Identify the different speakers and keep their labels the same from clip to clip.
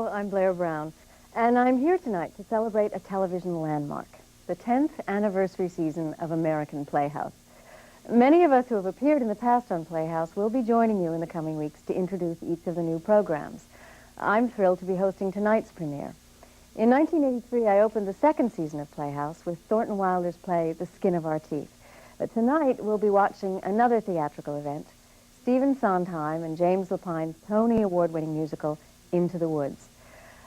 Speaker 1: Hello, I'm Blair Brown, and I'm here tonight to celebrate a television landmark, the 10th anniversary season of American Playhouse. Many of us who have appeared in the past on Playhouse will be joining you in the coming weeks to introduce each of the new programs. I'm thrilled to be hosting tonight's premiere. In 1983, I opened the second season of Playhouse with Thornton Wilder's play, The Skin of Our Teeth. Tonight, we'll be watching another theatrical event, Stephen Sondheim and James Lapine's Tony Award-winning musical, Into the Woods.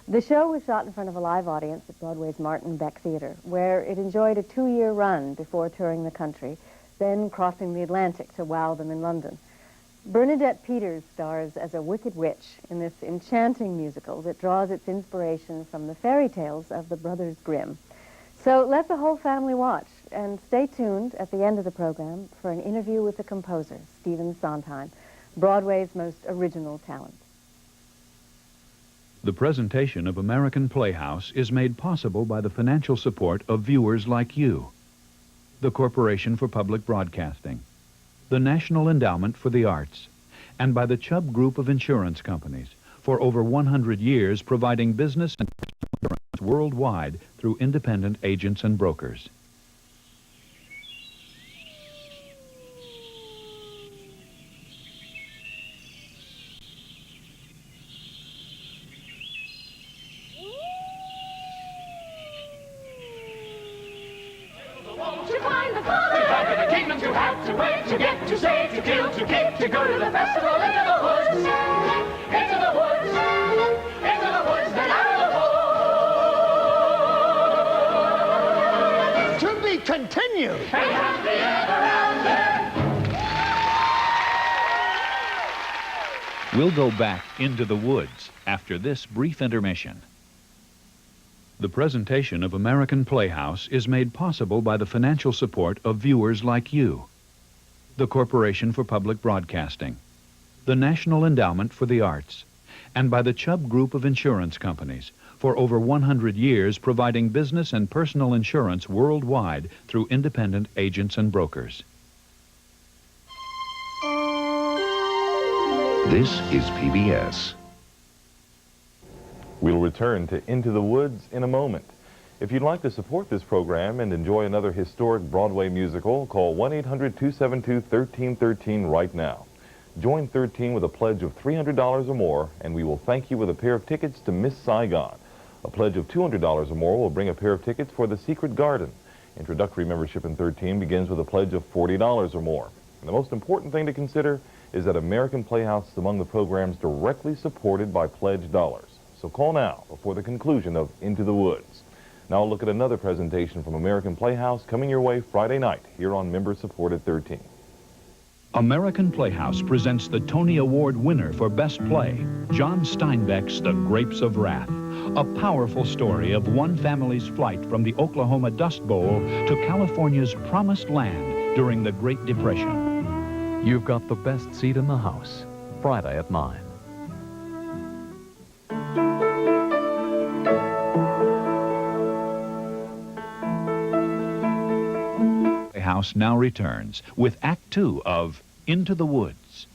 Speaker 1: The show was shot in front of a live audience at Broadway's Martin Beck Theater, where it enjoyed a 2-year run before touring the country, then crossing the Atlantic to wow them in London. Bernadette Peters stars as a wicked witch in this enchanting musical that draws its inspiration from the fairy tales of the Brothers Grimm. So let the whole family watch, and stay tuned at the end of the program for an interview with the composer, Stephen Sondheim, Broadway's most original talent.
Speaker 2: The presentation of American Playhouse is made possible by the financial support of viewers like you. The Corporation for Public Broadcasting, the National Endowment for the Arts, and by the Chubb Group of Insurance Companies, for over 100 years providing business and insurance worldwide through independent agents and brokers.
Speaker 3: To save, to kill, to kick, to go to the festival, into the woods, into the woods, into the woods, then out of the woods. To be continued. And happy ever after.
Speaker 2: We'll go back into the woods after this brief intermission. The presentation of American Playhouse is made possible by the financial support of viewers like you. The Corporation for Public Broadcasting, the National Endowment for the Arts, and by the Chubb Group of Insurance Companies, for over 100 years providing business and personal insurance worldwide through independent agents and brokers.
Speaker 4: This is PBS.
Speaker 5: We'll return to Into the Woods in a moment. If you'd like to support this program and enjoy another historic Broadway musical, call 1-800-272-1313 right now. Join 13 with a pledge of $300 or more, and we will thank you with a pair of tickets to Miss Saigon. A pledge of $200 or more will bring a pair of tickets for The Secret Garden. Introductory membership in 13 begins with a pledge of $40 or more. And the most important thing to consider is that American Playhouse is among the programs directly supported by pledged dollars. So call now before the conclusion of Into the Woods. Now we'll look at another presentation from American Playhouse coming your way Friday night here on member-supported 13.
Speaker 2: American Playhouse presents the Tony Award winner for Best Play, John Steinbeck's The Grapes of Wrath, a powerful story of one family's flight from the Oklahoma Dust Bowl to California's Promised Land during the Great Depression.
Speaker 6: You've got the best seat in the house, Friday at 9.
Speaker 2: House now returns with Act 2 of Into the Woods.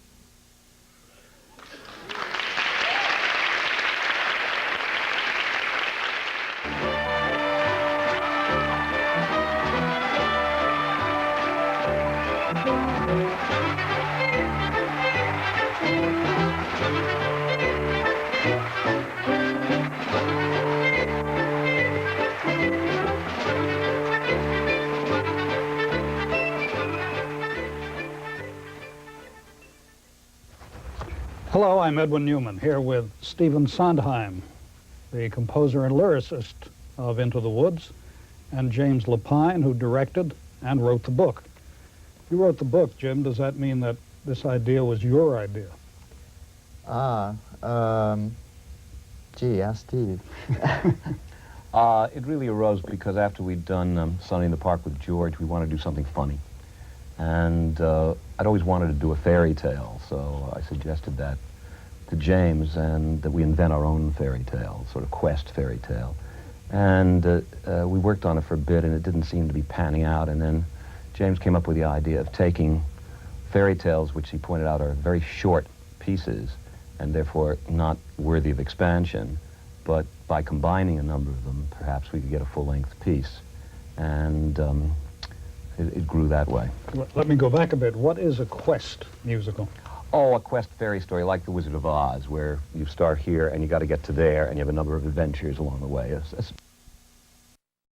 Speaker 7: Hello, I'm Edwin Newman, here with Stephen Sondheim, the composer and lyricist of Into the Woods, and James Lapine, who directed and wrote the book. You wrote the book, Jim. Does that mean that this idea was your idea?
Speaker 8: Gee, ask Steve.
Speaker 9: It really arose because after we'd done Sunny in the Park with George, we wanted to do something funny. And I'd always wanted to do a fairy tale, so I suggested that to James, and that we invent our own fairy tale, sort of quest fairy tale. And we worked on it for a bit, and it didn't seem to be panning out. And then James came up with the idea of taking fairy tales, which he pointed out are very short pieces, and therefore not worthy of expansion, but by combining a number of them, perhaps we could get a full-length piece. And it grew that way.
Speaker 7: Let me go back a bit. What is a quest musical?
Speaker 9: Oh, a quest fairy story like The Wizard of Oz, where you start here and you got to get to there, and you have a number of adventures along the way.